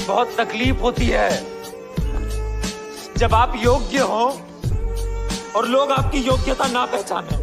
बहुत तकलीफ होती है जब आप योग्य हो और लोग आपकी योग्यता ना पहचाने।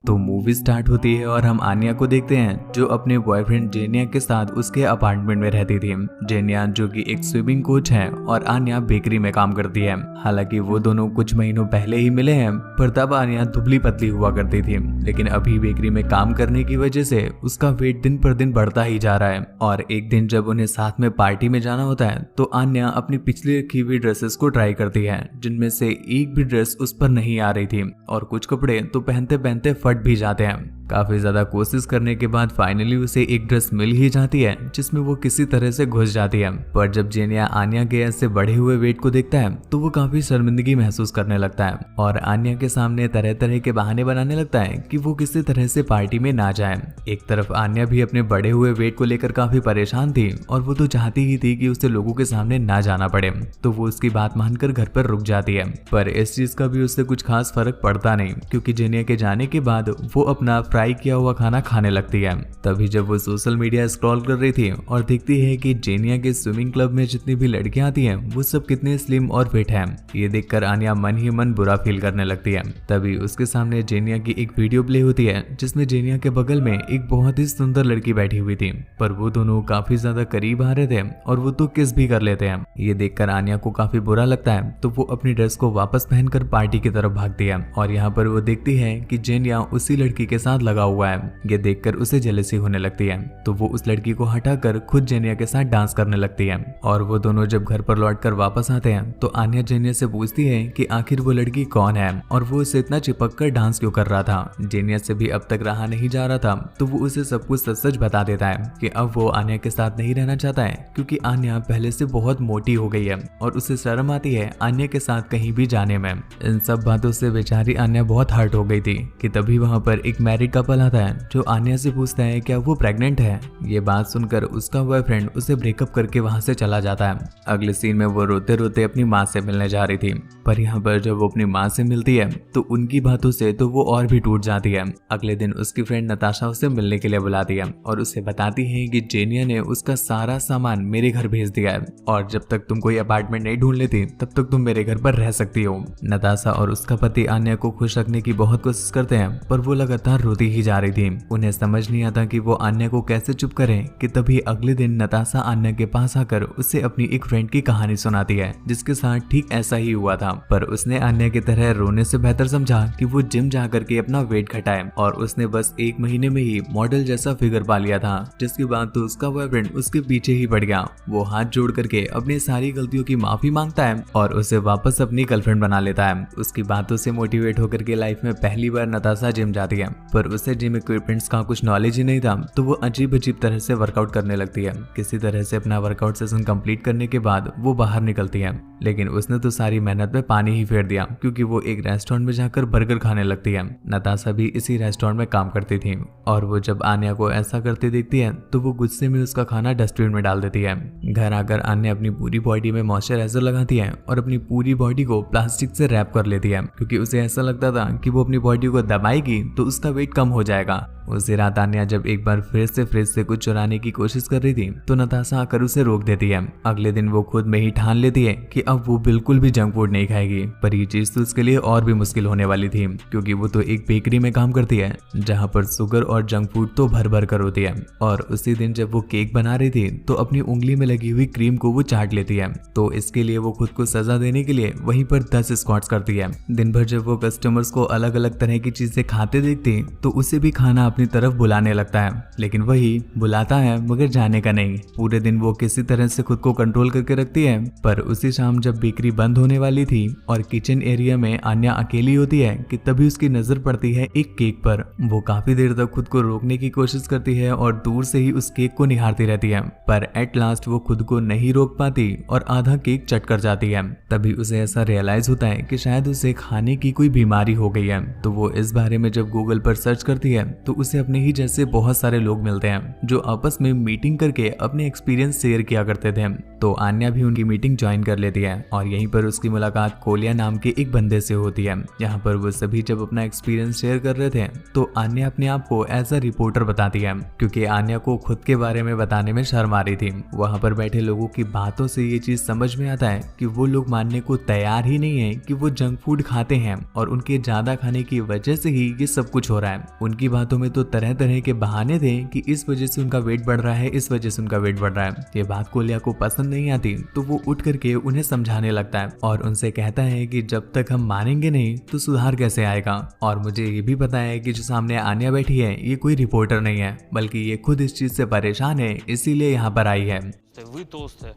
तो मूवी स्टार्ट होती है और हम आन्या को देखते हैं जो अपने बॉयफ्रेंड जेनिया के साथ उसके अपार्टमेंट में रहती थी। जेनिया जो कि एक स्विमिंग कोच है और आन्या बेकरी में काम करती है। हालांकि वो दोनों कुछ महीनों पहले ही मिले हैं, पर तब आन्या दुबली पतली हुआ करती थी, लेकिन अभी बेकरी में काम करने की वजह से उसका वेट दिन पर दिन बढ़ता ही जा रहा है। और एक दिन जब उन्हें साथ में पार्टी में जाना होता है तो आन्या अपनी पिछली रखी हुई ड्रेसेस को ट्राई करती है, जिनमें से एक भी ड्रेस उस पर नहीं आ रही थी और कुछ कपड़े तो पहनते पहनते फट भी जाते हैं। काफी ज्यादा कोशिश करने के बाद फाइनली उसे एक ड्रेस मिल ही जाती है जिसमें वो किसी तरह से घुस जाती है। पर जब जेनिया आन्या के ऐसे बढ़े हुए वेट को देखता है तो वो काफी शर्मिंदगी महसूस करने लगता है और आन्या के सामने तरह तरह के बहाने बनाने लगता है कि वो किसी तरह से पार्टी में ना जाए। एक तरफ आन्या भी अपने बढ़े हुए वेट को लेकर काफी परेशान थी और वो तो चाहती ही थी कि उसे लोगों के सामने ना जाना पड़े, तो वो उसकी बात मानकर घर पर रुक जाती है। पर इस चीज का भी उससे कुछ खास फर्क पड़ता नहीं, क्योंकि जेनिया के जाने के बाद वो अपना फ्राई किया हुआ खाना खाने लगती है। तभी जब वो सोशल मीडिया स्क्रॉल कर रही थी और देखती है कि जेनिया के स्विमिंग क्लब में जितनी भी लड़कियां आती हैं वो सब कितने स्लिम और फिट हैं, ये देखकर आन्या मन ही मन बुरा फील करने लगती है। तभी उसके सामने जेनिया की एक वीडियो प्ले होती है जिसमें जेनिया के बगल में एक बहुत ही सुंदर लड़की बैठी हुई थी, पर वो दोनों काफी ज्यादा करीब आ रहे थे और वो तो किस भी कर लेते हैं। ये देखकर आन्या को काफी बुरा लगता है, तो वो अपनी ड्रेस को वापस पहनकर पार्टी की तरफ भागती है और यहाँ पर वो देखती है कि जेनिया उसी लड़की के साथ लगा हुआ है। ये देखकर उसे जेलसी होने लगती है, तो वो उस लड़की को हटाकर खुद जेनिया के साथ डांस करने लगती है। और वो दोनों जब घर पर लौटकर वापस आते हैं तो आन्या जेनिया से पूछती है कि आखिर वो लड़की कौन है और वो उसे इतना चिपक कर डांस क्यों कर रहा था। जेनिया से भी अब तक रहा नहीं जा रहा था, तो वो उसे सब कुछ सच सच बता देता है कि अब वो आन्या के साथ नहीं रहना चाहता है, क्योंकि आन्या पहले से बहुत मोटी हो गई है और उसे शर्म आती है आन्या के साथ कहीं भी जाने में। इन सब बातों से बेचारी आन्या बहुत हर्ट हो गई थी कि तभी वहाँ पर एक मैरिड कपल आता है जो आन्या से पूछता है क्या वो प्रेग्नेंट है। ये बात सुनकर उसका बॉयफ्रेंड उसे ब्रेकअप करके वहां से चला जाता है। अगले सीन में वो रोते रोते अपनी माँ से मिलने जा रही थी, पर यहाँ पर जब वो अपनी माँ से मिलती है तो उनकी बातों से तो वो और भी टूट जाती है। अगले दिन उसकी फ्रेंड नताशा उसे मिलने के लिए बुलाती है और उसे बताती है कि जेनिया ने उसका सारा सामान मेरे घर भेज दिया है और जब तक तुम कोई अपार्टमेंट नहीं ढूंढ लेती तब तक तुम मेरे घर पर रह सकती हो। नताशा और उसका पति आन्या को खुश रखने की बहुत कोशिश करते हैं, पर वो लगातार रोती ही जा रही थी। उन्हें समझ नहीं आता कि वो आन्या को कैसे चुप करें कि तभी अगले दिन नताशा आन्या के पास आकर उसे अपनी एक फ्रेंड की कहानी सुनाती है जिसके साथ ठीक ऐसा ही हुआ था, पर उसने आन्या की तरह रोने से बेहतर समझा कि वो जिम जा करके अपना वेट घटाए और उसने बस 1 महीने में ही मॉडल जैसा फिगर पा लिया था, जिसके बाद तो उसका बॉयफ्रेंड उसके पीछे ही पड़ गया। वो हाथ जोड़ करके अपनी सारी गलतियों की माफी मांगता है और उसे वापस अपनी गर्लफ्रेंड बना लेता है। उसकी बातों से मोटिवेट होकर के लाइफ में पहली बार नताशा जिम जाती है, पर उसे जिम इक्विपमेंट्स का कुछ नॉलेज ही नहीं था, तो वो अजीब अजीब तरह से वर्कआउट करने लगती है। किसी तरह से अपना वर्कआउट सेशन कंप्लीट करने के बाद वो बाहर निकलती है, लेकिन उसने तो सारी मेहनत में पानी ही फेर दिया, क्योंकि वो एक रेस्टोरेंट में जाकर बर्गर खाने लगती है। नताशा भी इसी रेस्टोरेंट में काम करती थी और वो जब आन्या को ऐसा करते देखती है तो वो गुस्से में उसका खाना डस्टबिन में डाल देती है। घर आकर आन्या अपनी पूरी बॉडी में मॉइस्चराइजर लगाती है और अपनी पूरी बॉडी को प्लास्टिक से रैप कर लेती है, क्योंकि उसे ऐसा लगता था कि वो अपनी बॉडी को दबाएगी तो उसका वेट कम हो जाएगा। उसी रात आन्या जब एक बार फिर से फ्रिज से कुछ चुराने की कोशिश कर रही थी तो नताशा आकर उसे रोक देती है। अगले दिन वो खुद में ही ठान लेती है कि अब वो बिल्कुल भी जंक फूड नहीं खाएगी, पर ये चीज तो उसके लिए और भी मुश्किल होने वाली थी, क्योंकि वो तो एक बेकरी में काम करती है जहाँ पर शुगर और जंक फूड तो भर भर कर होती है। और उसी दिन जब वो केक बना रही थी तो अपनी उंगली में लगी हुई क्रीम को वो चाट लेती है, तो इसके लिए वो खुद को सजा देने के लिए वहीं पर 10 स्क्वाट्स करती है। दिन भर जब वो कस्टमर्स को अलग अलग तरह की चीजें खाते देखती तो उसे भी खाना अपनी तरफ बुलाने लगता है, लेकिन वही बुलाता है मगर जाने का नहीं। पूरे दिन वो किसी तरह से खुद को कंट्रोल करके रखती है, पर उसी शाम जब बेकरी बंद होने वाली थी और किचन एरिया में आन्या अकेली होती है कि तभी उसकी नजर पड़ती है एक केक पर। वो काफी देर तक खुद को रोकने की कोशिश करती है और दूर से ही उस केक को निहारती रहती है, पर एट लास्ट वो खुद को नहीं रोक पाती और आधा केक चट कर जाती है। तभी उसे ऐसा रियलाइज होता है कि शायद उसे खाने की कोई बीमारी हो गई है, तो वो इस बारे में जब गूगल पर सर्च करती है तो उसे अपने ही जैसे बहुत सारे लोग मिलते हैं जो आपस में मीटिंग करके अपने एक्सपीरियंस शेयर किया करते थे। तो आन्या भी उनकी मीटिंग ज्वाइन कर लेती है और यहीं पर उसकी मुलाकात कोलिया नाम के एक बंदे से होती है। यहाँ पर वो सभी जब अपना एक्सपीरियंस शेयर कर रहे थे तो आन्या अपने आप को एज अ रिपोर्टर बताती है, क्योंकि आन्या को खुद के बारे में बताने में शर्म आ रही थी। वहां पर बैठे लोगों की बातों से ये चीज समझ में आता है कि वो लोग मानने को तैयार ही नहीं है कि वो जंक फूड खाते हैं और उनके ज्यादा खाने की वजह से ही ये सब कुछ हो रहा है। उनकी बातों में तो तरह तरह के बहाने थे कि इस वजह से उनका वेट बढ़ रहा है, इस वजह से उनका वेट बढ़ रहा है। ये बात कोलिया को पसंद नहीं आती तो वो उठ करके उन्हें समझाने लगता है और उनसे कहता है कि जब तक हम मानेंगे नहीं तो सुधार कैसे आएगा। और मुझे ये भी पता है कि जो सामने आन्या बैठी है ये कोई रिपोर्टर नहीं है, बल्कि ये खुद इस चीज से परेशान है, इसीलिए यहाँ पर आई है। Вы толстая,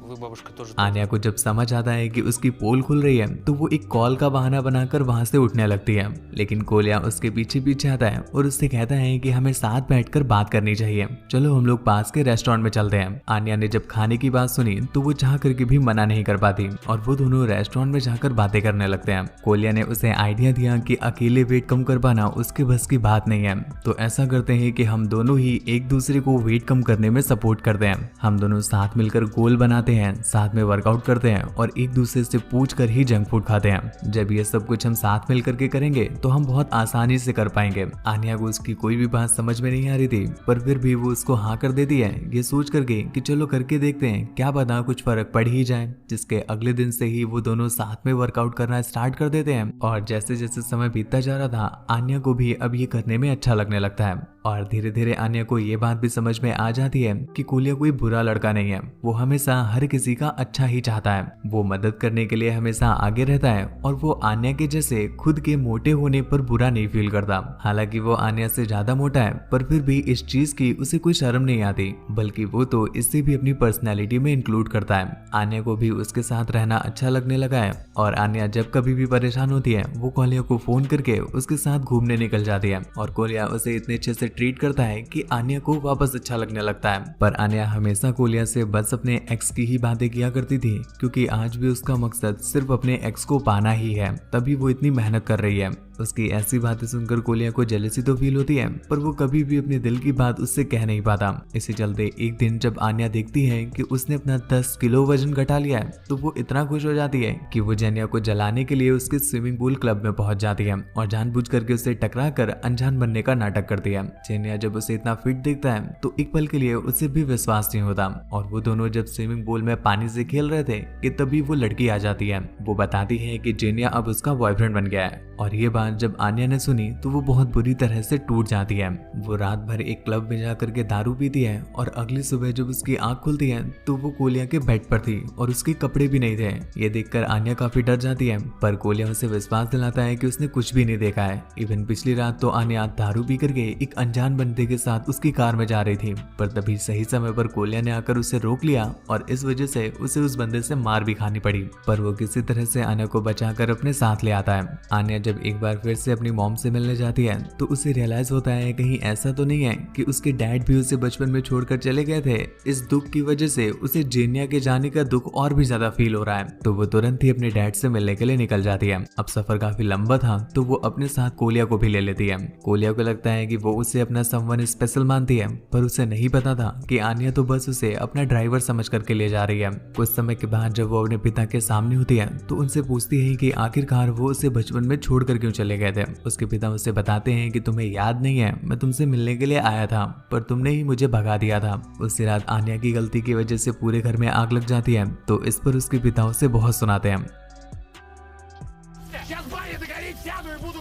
вы बабушка тоже आन्या को जब समझ आता है कि उसकी पोल खुल रही है तो वो एक कॉल का बहाना बनाकर वहां से उठने लगती है, लेकिन कोलिया उसके पीछे पीछे आता है और उससे कहता है कि हमें साथ बैठकर बात करनी चाहिए, चलो हम लोग पास के रेस्टोरेंट में चलते हैं। आन्या ने जब खाने की बात सुनी तो वो चाह करके भी मना नहीं कर पाती और वो दोनों रेस्टोरेंट में जाकर बातें करने लगते हैं। कोलिया ने उसे आइडिया दिया कि अकेले वेट कम कर पाना उसके बस की बात नहीं है, तो ऐसा करते हैं कि हम दोनों ही एक दूसरे को वेट कम करने में सपोर्ट करते हैं। हम दोनों साथ मिलकर गोल बनाते हैं, साथ में वर्कआउट करते हैं और एक दूसरे से पूछ कर ही जंक फूड खाते हैं। जब ये सब कुछ हम साथ मिल करके करेंगे तो हम बहुत आसानी से कर पाएंगे। आन्या को उसकी कोई भी बात समझ में नहीं आ रही थी, पर फिर भी वो उसको हाँ कर देती है, ये सोच करके कि चलो करके देखते हैं, क्या पता कुछ फर्क पड़ ही जाए। जिसके अगले दिन से ही वो दोनों साथ में वर्कआउट करना स्टार्ट कर देते हैं और जैसे जैसे समय बीतता जा रहा था आन्या को भी अब ये करने में अच्छा लगने लगता है। और धीरे धीरे आन्या को ये बात भी समझ में आ जाती है कि कोलिया कोई बुरा लड़का नहीं है, वो हमेशा हर किसी का अच्छा ही चाहता है, वो मदद करने के लिए हमेशा आगे रहता है और वो आन्या के जैसे खुद के मोटे होने पर बुरा नहीं फील करता। हालांकि वो आन्या से ज्यादा मोटा है पर फिर भी इस चीज की उसे कोई शर्म नहीं आती, बल्कि वो तो इससे भी अपनी पर्सनैलिटी में इंक्लूड करता है। आन्या को भी उसके साथ रहना अच्छा लगने लगा है और आन्या जब कभी भी परेशान होती है वो कोलिया को फोन करके उसके साथ घूमने निकल जाती है और कोलिया उसे इतने अच्छे से ट्रीट करता है कि आन्या को वापस अच्छा लगने लगता है। पर आन्या हमेशा कोलिया से बस अपने एक्स की ही बातें किया करती थी, क्योंकि आज भी उसका मकसद सिर्फ अपने एक्स को पाना ही है, तभी वो इतनी मेहनत कर रही है। उसकी ऐसी बातें सुनकर कोलिया को जेलसी तो फील होती है, पर वो कभी भी अपने दिल की बात उससे कह नहीं पाता। इसी चलते एक दिन जब आन्या देखती है कि उसने अपना 10 किलो वजन घटा लिया है तो वो इतना खुश हो जाती है कि वो जेनिया को जलाने के लिए उसके स्विमिंग पूल क्लब में पहुंच जाती है और जानबूझ करके उसे टकरा कर अनजान बनने का नाटक करती है। जेनिया जब उसे इतना फिट देखता है तो एक पल के लिए उसे भी विश्वास नहीं होता और वो दोनों जब स्विमिंग पूल में पानी से खेल रहे थे कि तभी वो लड़की आ जाती है। वो बताती है कि जेनिया अब उसका बॉयफ्रेंड बन गया है और ये बात जब आन्या ने सुनी तो वो बहुत बुरी तरह से टूट जाती है। वो रात भर एक क्लब में जाकर के दारू पीती है और अगली सुबह जब उसकी आंख खुलती है तो वो कोलिया के बेड पर थी और उसके कपड़े भी नहीं थे। ये देखकर आन्या काफी डर जाती है, पर कोलिया उसे विश्वास दिलाता है कि उसने कुछ भी नहीं देखा है। इवन पिछली रात तो आन्या दारू पी करके एक अनजान बंदे के साथ उसकी कार में जा रही थी, पर तभी सही समय पर कोलिया ने आकर उसे रोक लिया और इस वजह से उसे उस बंदे से मार भी खानी पड़ी, पर वो किसी तरह से आन्या को बचाकर अपने साथ ले आता है। आन्या जब एक बार फिर से अपनी मॉम से मिलने जाती है तो उसे रियलाइज होता है कहीं ऐसा तो नहीं है कि उसके डैड भी उसे बचपन में छोड़कर चले गए थे। इस दुख की वजह से उसे जेनिया के जाने का दुख और भी ज्यादा फील हो रहा है, तो वो तुरंत ही अपने डैड से मिलने के लिए निकल जाती है। अब सफर काफी लंबा था तो वो अपने साथ कोलिया को भी ले लेती है। कोलिया को लगता है कि वो उसे अपना समवन स्पेशल मानती है, पर उसे नहीं पता था कि आन्या तो बस उसे अपना ड्राइवर समझ करके ले जा रही है। कुछ समय के बाद जब वो अपने पिता के सामने होती है तो उनसे पूछती है कि आखिरकार वो उसे बचपन में छोड़कर क्यों चले गए थे। उसके पिता उसे बताते हैं कि तुम्हें याद नहीं है, मैं तुमसे मिलने के लिए आया था पर तुमने ही मुझे भगा दिया था। उसी रात आन्या की गलती की वजह से पूरे घर में आग लग जाती है, तो इस पर उसके पिता उसे बहुत सुनाते हैं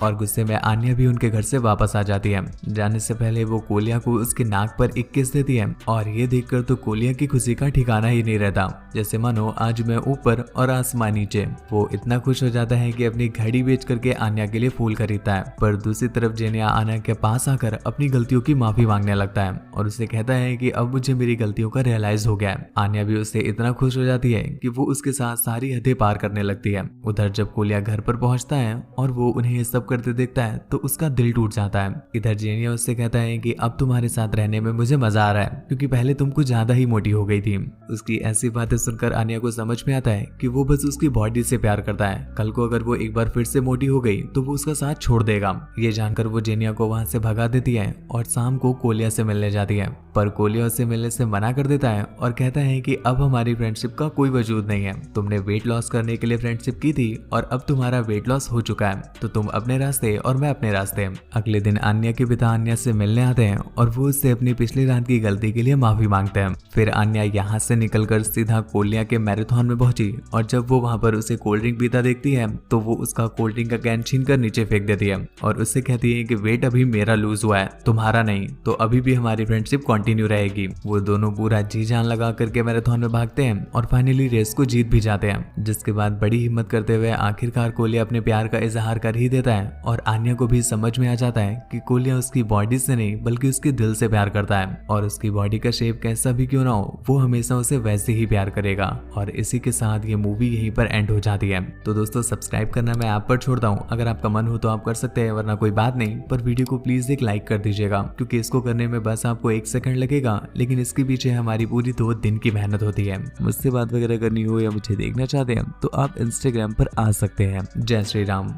और गुस्से में आन्या भी उनके घर से वापस आ जाती है। जाने से पहले वो कोलिया को उसके नाक पर एक किस देती है और ये देखकर तो कोलिया की खुशी का ठिकाना ही नहीं रहता, जैसे मानो आज मैं ऊपर और आसमान नीचे। वो इतना खुश हो जाता है कि अपनी घड़ी बेच करके आन्या के लिए फूल खरीदता है, पर दूसरी तरफ जेनिया आन्या के पास आकर अपनी गलतियों की माफी मांगने लगता है और उसे कहता है कि अब मुझे मेरी गलतियों का रियलाइज हो गया है। आन्या भी उससे इतना खुश हो जाती है कि वो उसके साथ सारी हदें पार करने लगती है। उधर जब कोलिया घर पर पहुंचता है और वो उन्हें ये सब करते देखता है तो उसका दिल टूट जाता है। इधर जेनिया उससे कहता है कि अब तुम्हारे साथ रहने में मुझे मजा आ रहा है, क्योंकि पहले तुम कुछ ज्यादा ही मोटी हो गई थी। उसकी ऐसी बातें सुनकर आन्या को समझ में आता है कि वो बस उसकी बॉडी से प्यार करता है। कल को अगर वो एक बार फिर से मोटी हो गई तो वो उसका साथ छोड़ देगा। ये जानकर वो जेनिया को वहां से भगा देती है और शाम को कोलिया से मिलने जाती है, पर कोलिया उससे मिलने से मना कर देता है और कहता है कि अब हमारी फ्रेंडशिप का कोई वजूद नहीं है। तुमने वेट लॉस करने के लिए फ्रेंडशिप की थी और अब तुम्हारा वेट लॉस हो चुका है, तो तुम अपने रास्ते और मैं अपने रास्ते। अगले दिन आन्या के पिता आन्या से मिलने आते हैं और वो उससे अपनी पिछली रात की गलती के लिए माफी मांगते हैं। फिर आन्या यहाँ से निकलकर सीधा कोलिया के मैराथन में पहुंची और जब वो वहां पर उसे कोल्ड ड्रिंक पीता देखती है तो वो उसका कोल्ड ड्रिंक का कैन छीन कर नीचे फेंक देती है और उससे कहती है कि वेट अभी मेरा लूज हुआ है, तुम्हारा नहीं, तो अभी भी हमारी फ्रेंडशिप कंटिन्यू रहेगी। वो दोनों पूरा जी जान लगा करके मैराथन में भागते हैं और फाइनली रेस को जीत भी जाते हैं, जिसके बाद बड़ी हिम्मत करते हुए आखिरकार कोलिया अपने प्यार का इजहार कर ही देता है और आन्या को भी समझ में आ जाता है कि कोलिया उसकी बॉडी से नहीं बल्कि उसके दिल से प्यार करता है और उसकी बॉडी का शेप कैसा भी क्यों ना हो वो हमेशा उसे वैसे ही प्यार करेगा। और इसी के साथ ये मूवी यहीं पर एंड हो जाती है। तो दोस्तों सब्सक्राइब करना मैं आप पर छोड़ता हूँ, अगर आपका मन हो तो आप कर सकते हैं, वरना कोई बात नहीं, पर वीडियो को प्लीज एक लाइक कर दीजिएगा क्योंकि इसको करने में बस आपको 1 सेकंड लगेगा, लेकिन इसके पीछे हमारी पूरी 2 दिन की मेहनत होती है। मुझसे बात वगैरह करनी हो या मुझे देखना चाहते हैं तो आप इंस्टाग्राम पर आ सकते हैं। जय श्री राम।